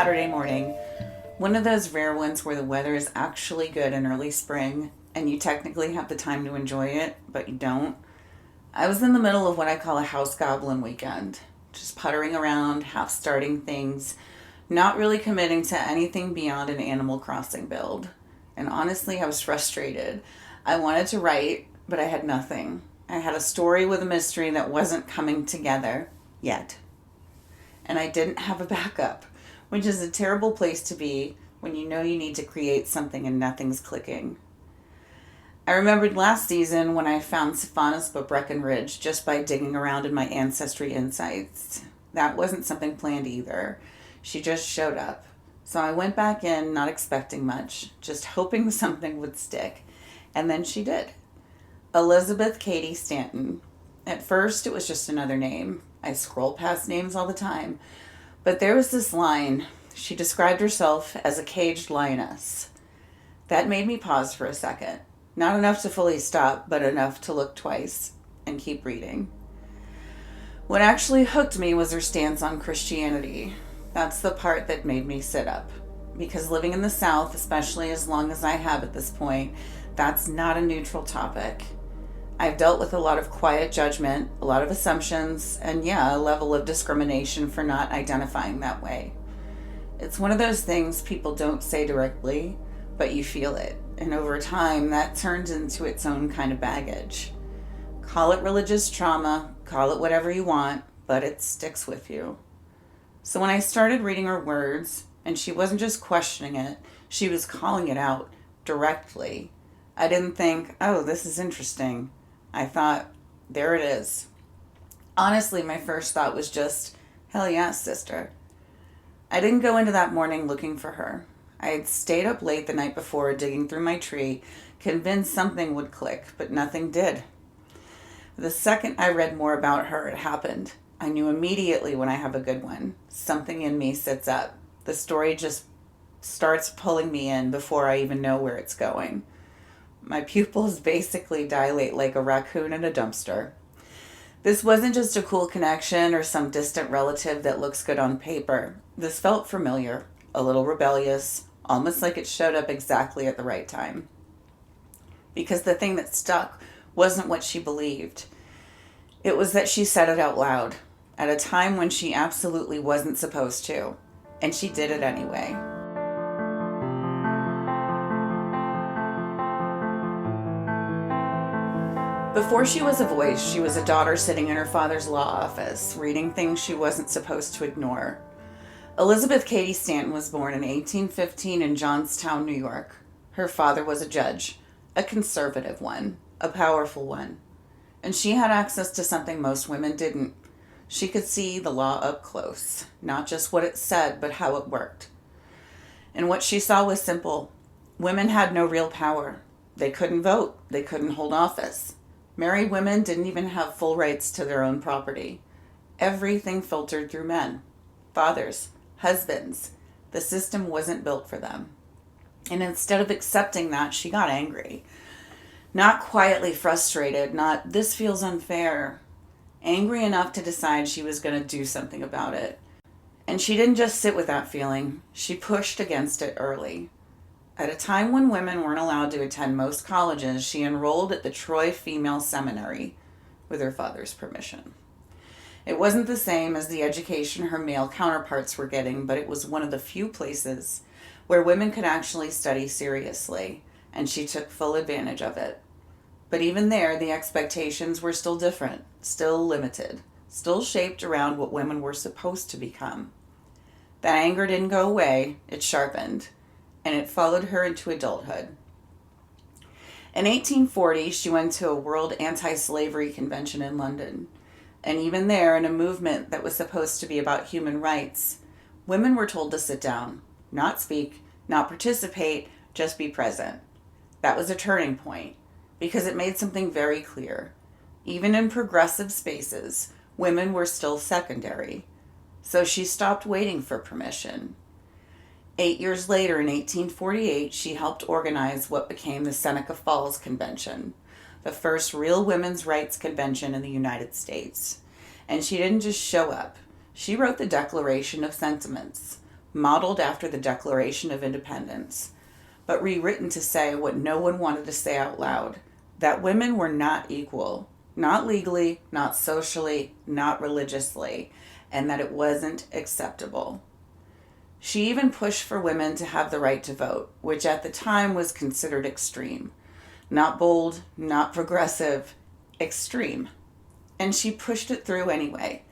Saturday morning, one of those rare ones where the weather is actually good in early spring and you technically have the time to enjoy it, but you don't. I was in the middle of what I call a house goblin weekend, just puttering around, half starting things, not really committing to anything beyond an Animal Crossing build. And honestly, I was frustrated. I wanted to write, but I had nothing. I had a story with a mystery that wasn't coming together yet. And I didn't have a backup, which is a terrible place to be when you know you need to create something and nothing's clicking. I remembered last season when I found Sophonis Breckenridge just by digging around in my Ancestry Insights. That wasn't something planned either. She just showed up. So I went back in not expecting much, just hoping something would stick. And then she did. Elizabeth Cady Stanton. At first, it was just another name. I scroll past names all the time. But there was this line. She described herself as a caged lioness. That made me pause for a second. Not enough to fully stop, but enough to look twice and keep reading. What actually hooked me was her stance on Christianity. That's the part that made me sit up. Because living in the South, especially as long as I have at this point, that's not a neutral topic. I've dealt with a lot of quiet judgment, a lot of assumptions, and a level of discrimination for not identifying that way. It's one of those things people don't say directly, but you feel it. And over time, that turns into its own kind of baggage. Call it religious trauma, call it whatever you want, but it sticks with you. So when I started reading her words, and she wasn't just questioning it, she was calling it out directly. I didn't think, oh, this is interesting. I thought, there it is. Honestly, my first thought was just, hell yeah, sister. I didn't go into that morning looking for her. I had stayed up late the night before digging through my tree, convinced something would click, but nothing did. The second I read more about her, it happened. I knew immediately when I have a good one. Something in me sits up. The story just starts pulling me in before I even know where it's going. My pupils basically dilate like a raccoon in a dumpster. This wasn't just a cool connection or some distant relative that looks good on paper. This felt familiar, a little rebellious, almost like it showed up exactly at the right time. Because the thing that stuck wasn't what she believed. It was that she said it out loud, at a time when she absolutely wasn't supposed to. And she did it anyway. Before she was a voice, she was a daughter sitting in her father's law office, reading things she wasn't supposed to ignore. Elizabeth Cady Stanton was born in 1815 in Johnstown, New York. Her father was a judge, a conservative one, a powerful one. And she had access to something most women didn't. She could see the law up close, not just what it said, but how it worked. And what she saw was simple. Women had no real power. They couldn't vote. They couldn't hold office. Married women didn't even have full rights to their own property. Everything filtered through men, fathers, husbands. The system wasn't built for them. And instead of accepting that, she got angry. Not quietly frustrated, not, this feels unfair. Angry enough to decide she was going to do something about it. And she didn't just sit with that feeling. She pushed against it early. At a time when women weren't allowed to attend most colleges, she enrolled at the Troy Female Seminary with her father's permission. It wasn't the same as the education her male counterparts were getting, but it was one of the few places where women could actually study seriously, and she took full advantage of it. But even there, the expectations were still different, still limited, still shaped around what women were supposed to become. That anger didn't go away, it sharpened, and it followed her into adulthood. In 1840, she went to a World Anti-Slavery Convention in London. And even there, in a movement that was supposed to be about human rights, women were told to sit down, not speak, not participate, just be present. That was a turning point, because it made something very clear. Even in progressive spaces, women were still secondary. So she stopped waiting for permission. 8 years later, in 1848, she helped organize what became the Seneca Falls Convention, the first real women's rights convention in the United States. And she didn't just show up. She wrote the Declaration of Sentiments, modeled after the Declaration of Independence, but rewritten to say what no one wanted to say out loud, that women were not equal, not legally, not socially, not religiously, and that it wasn't acceptable. She even pushed for women to have the right to vote, which at the time was considered extreme. Not bold, not progressive, extreme. And she pushed it through anyway.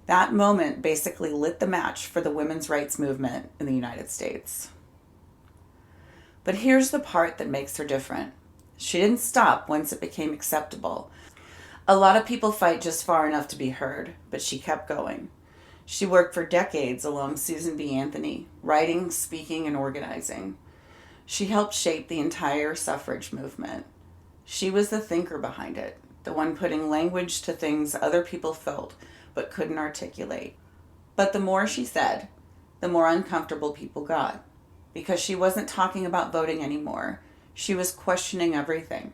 That moment basically lit the match for the women's rights movement in the United States. But here's the part that makes her different. She didn't stop once it became acceptable. A lot of people fight just far enough to be heard, but she kept going. She worked for decades along Susan B. Anthony, writing, speaking, and organizing. She helped shape the entire suffrage movement. She was the thinker behind it, the one putting language to things other people felt but couldn't articulate. But the more she said, the more uncomfortable people got, because she wasn't talking about voting anymore. She was questioning everything: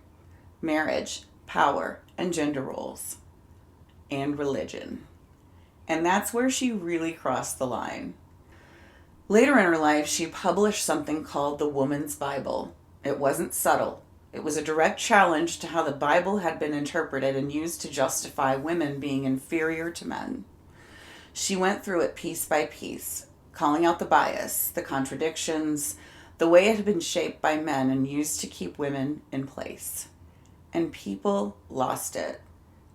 marriage, power, and gender roles, and religion. And that's where she really crossed the line. Later in her life, she published something called the Woman's Bible. It wasn't subtle. It was a direct challenge to how the Bible had been interpreted and used to justify women being inferior to men. She went through it piece by piece, calling out the bias, the contradictions, the way it had been shaped by men and used to keep women in place. And people lost it.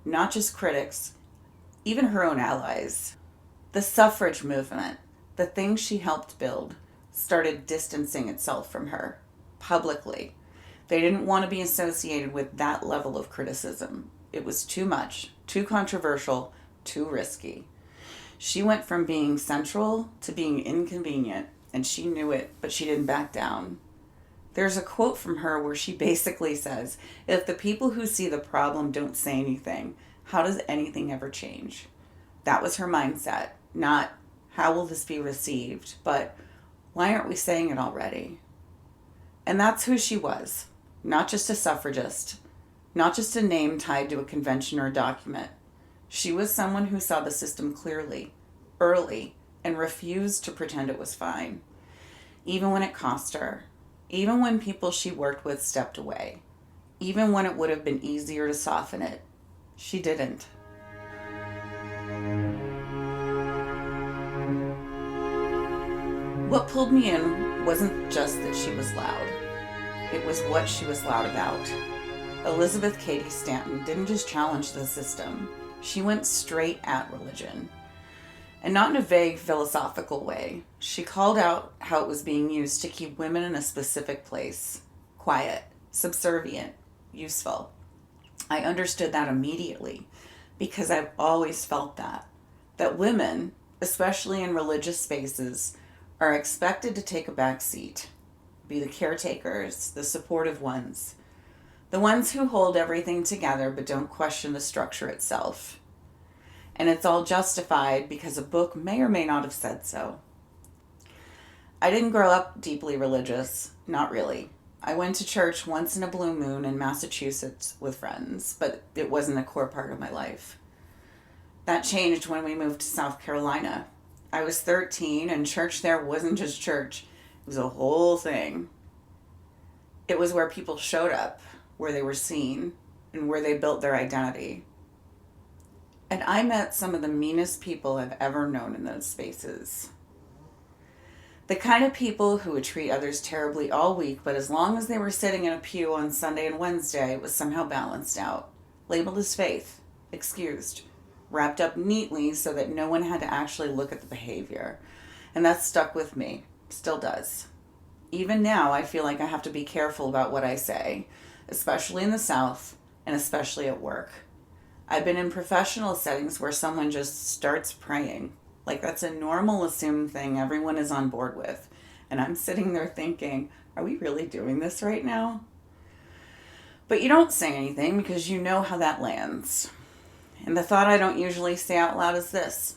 Not just critics, even her own allies. The suffrage movement, the thing she helped build, started distancing itself from her, publicly. They didn't want to be associated with that level of criticism. It was too much, too controversial, too risky. She went from being central to being inconvenient, and she knew it, but she didn't back down. There's a quote from her where she basically says, if the people who see the problem don't say anything, how does anything ever change? That was her mindset, not how will this be received, but why aren't we saying it already? And that's who she was, not just a suffragist, not just a name tied to a convention or a document. She was someone who saw the system clearly, early, and refused to pretend it was fine, even when it cost her, even when people she worked with stepped away, even when it would have been easier to soften it. She didn't. What pulled me in wasn't just that she was loud. It was what she was loud about. Elizabeth Cady Stanton didn't just challenge the system. She went straight at religion. And not in a vague philosophical way. She called out how it was being used to keep women in a specific place. Quiet, subservient, useful. I understood that immediately because I've always felt that women, especially in religious spaces, are expected to take a back seat, be the caretakers, the supportive ones, the ones who hold everything together but don't question the structure itself. And it's all justified because a book may or may not have said so. I didn't grow up deeply religious, not really. I went to church once in a blue moon in Massachusetts with friends, but it wasn't a core part of my life. That changed when we moved to South Carolina. I was 13 and church there wasn't just church. It was a whole thing. It was where people showed up, where they were seen, and where they built their identity. And I met some of the meanest people I've ever known in those spaces. The kind of people who would treat others terribly all week, but as long as they were sitting in a pew on Sunday and Wednesday, it was somehow balanced out. Labeled as faith, excused, wrapped up neatly so that no one had to actually look at the behavior. And that stuck with me, still does. Even now, I feel like I have to be careful about what I say, especially in the South and especially at work. I've been in professional settings where someone just starts praying. Like that's a normal assumed thing everyone is on board with. And I'm sitting there thinking, are we really doing this right now? But you don't say anything because you know how that lands. And the thought I don't usually say out loud is this.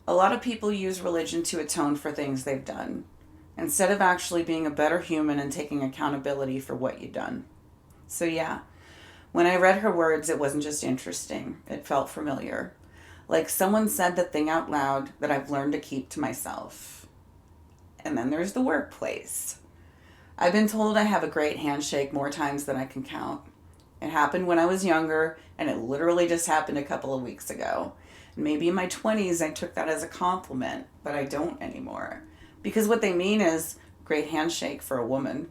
A lot of people use religion to atone for things they've done, instead of actually being a better human and taking accountability for what you've done. So yeah, when I read her words, it wasn't just interesting. It felt familiar. Like someone said the thing out loud that I've learned to keep to myself. And then there's the workplace. I've been told I have a great handshake more times than I can count. It happened when I was younger, and it literally just happened a couple of weeks ago. Maybe in my 20s I took that as a compliment, but I don't anymore. Because what they mean is great handshake for a woman.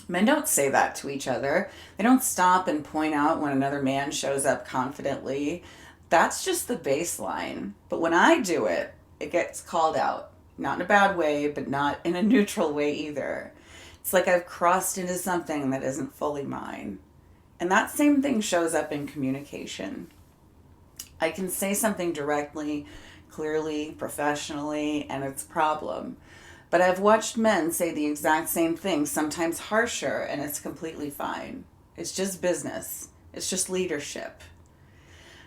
Men don't say that to each other. They don't stop and point out when another man shows up confidently. That's just the baseline. But when I do it, it gets called out. Not in a bad way, but not in a neutral way either. It's like I've crossed into something that isn't fully mine. And that same thing shows up in communication. I can say something directly, clearly, professionally, and it's a problem. But I've watched men say the exact same thing, sometimes harsher, and it's completely fine. It's just business. It's just leadership.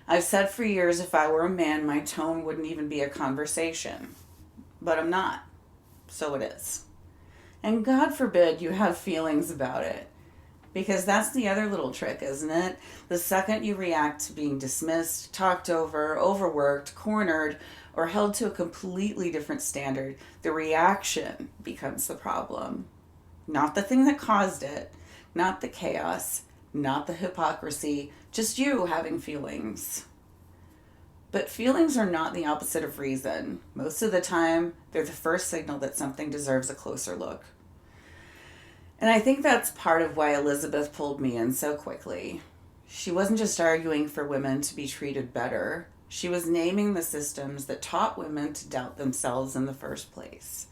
I've said for years if I were a man, my tone wouldn't even be a conversation. But I'm not. So it is. And God forbid you have feelings about it. Because that's the other little trick, isn't it? The second you react to being dismissed, talked over, overworked, cornered, or held to a completely different standard, the reaction becomes the problem. Not the thing that caused it, not the chaos, not the hypocrisy, just you having feelings. But feelings are not the opposite of reason. Most of the time, they're the first signal that something deserves a closer look. And I think that's part of why Elizabeth pulled me in so quickly. She wasn't just arguing for women to be treated better. She was naming the systems that taught women to doubt themselves in the first place.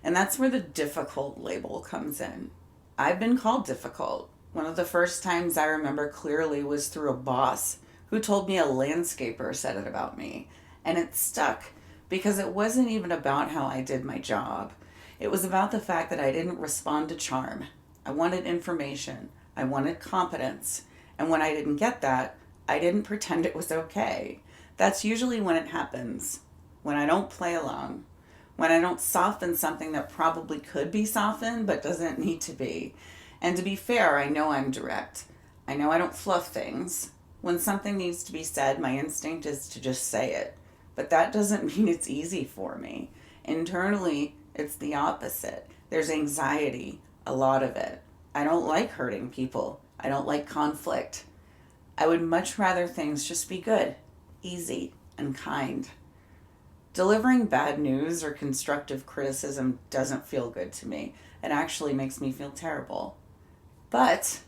And that's where the difficult label comes in. I've been called difficult. One of the first times I remember clearly was through a boss who told me a landscaper said it about me. And it stuck because it wasn't even about how I did my job. It was about the fact that I didn't respond to charm. I wanted information. I wanted competence. And when I didn't get that, I didn't pretend it was okay. That's usually when it happens. When I don't play along. When I don't soften something that probably could be softened but doesn't need to be. And to be fair, I know I'm direct. I know I don't fluff things. When something needs to be said, my instinct is to just say it. But that doesn't mean it's easy for me. Internally, it's the opposite. There's anxiety, a lot of it. I don't like hurting people. I don't like conflict. I would much rather things just be good, easy, and kind. Delivering bad news or constructive criticism doesn't feel good to me. It actually makes me feel terrible. But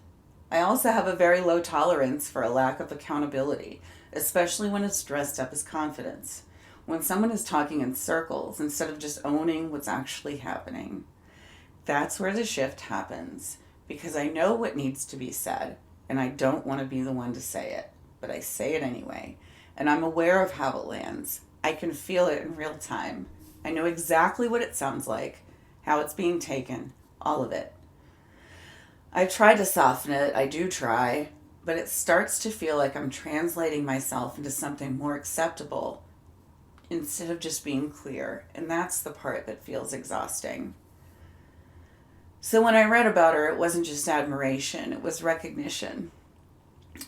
I also have a very low tolerance for a lack of accountability, especially when it's dressed up as confidence. When someone is talking in circles instead of just owning what's actually happening. That's where the shift happens, because I know what needs to be said, and I don't want to be the one to say it, but I say it anyway, and I'm aware of how it lands. I can feel it in real time. I know exactly what it sounds like, how it's being taken, all of it. I've tried to soften it, I do try, but it starts to feel like I'm translating myself into something more acceptable, instead of just being clear. And that's the part that feels exhausting. So when I read about her, it wasn't just admiration, it was recognition.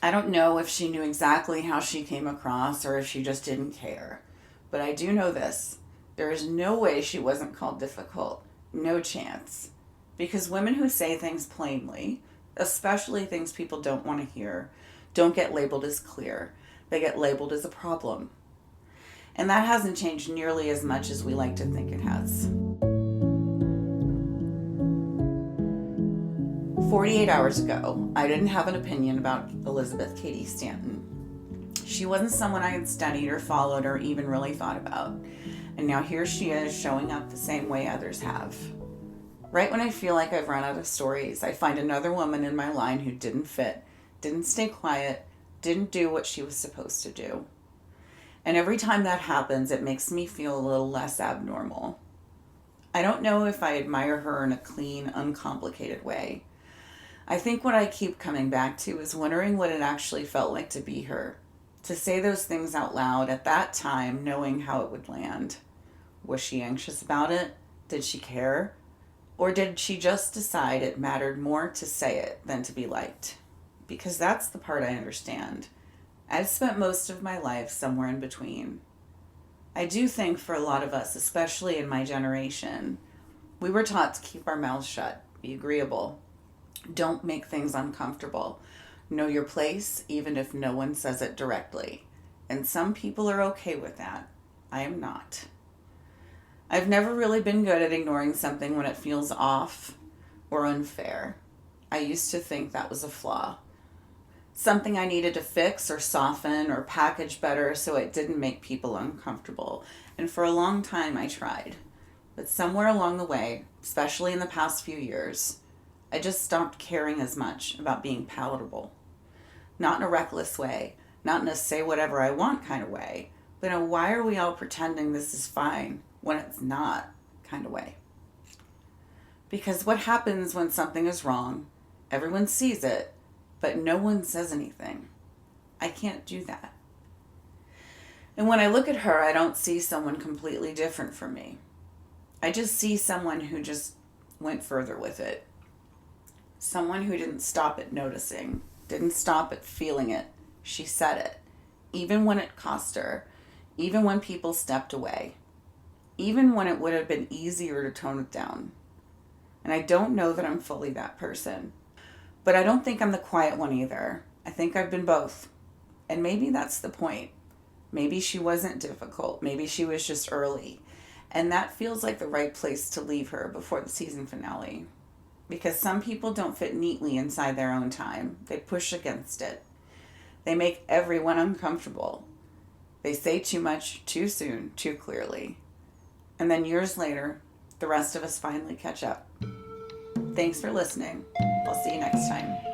I don't know if she knew exactly how she came across or if she just didn't care. But I do know this. There is no way she wasn't called difficult. No chance. Because women who say things plainly, especially things people don't want to hear, don't get labeled as clear. They get labeled as a problem. And that hasn't changed nearly as much as we like to think it has. 48 hours ago, I didn't have an opinion about Elizabeth Cady Stanton. She wasn't someone I had studied or followed or even really thought about. And now here she is showing up the same way others have. Right when I feel like I've run out of stories, I find another woman in my line who didn't fit, didn't stay quiet, didn't do what she was supposed to do. And every time that happens, it makes me feel a little less abnormal. I don't know if I admire her in a clean, uncomplicated way. I think what I keep coming back to is wondering what it actually felt like to be her. To say those things out loud at that time, knowing how it would land. Was she anxious about it? Did she care? Or did she just decide it mattered more to say it than to be liked? Because that's the part I understand. I've spent most of my life somewhere in between. I do think for a lot of us, especially in my generation, We were taught to keep our mouths shut, be agreeable, don't make things uncomfortable, know your place even if no one says it directly. And some people are okay with that. I am not. I've never really been good at ignoring something when it feels off or unfair. I used to think that was a flaw. Something I needed to fix or soften or package better so it didn't make people uncomfortable. And for a long time I tried. But somewhere along the way, especially in the past few years, I just stopped caring as much about being palatable. Not in a reckless way, not in a say whatever I want kind of way, but in a why are we all pretending this is fine when it's not kind of way. Because what happens when something is wrong, everyone sees it, but no one says anything. I can't do that. And when I look at her, I don't see someone completely different from me. I just see someone who just went further with it. Someone who didn't stop at noticing, didn't stop at feeling it. She said it, even when it cost her, even when people stepped away, even when it would have been easier to tone it down. And I don't know that I'm fully that person. But I don't think I'm the quiet one either. I think I've been both. And maybe that's the point. Maybe she wasn't difficult. Maybe she was just early. And that feels like the right place to leave her before the season finale. Because some people don't fit neatly inside their own time. They push against it. They make everyone uncomfortable. They say too much, too soon, too clearly. And then years later, the rest of us finally catch up. Thanks for listening. I'll see you next time.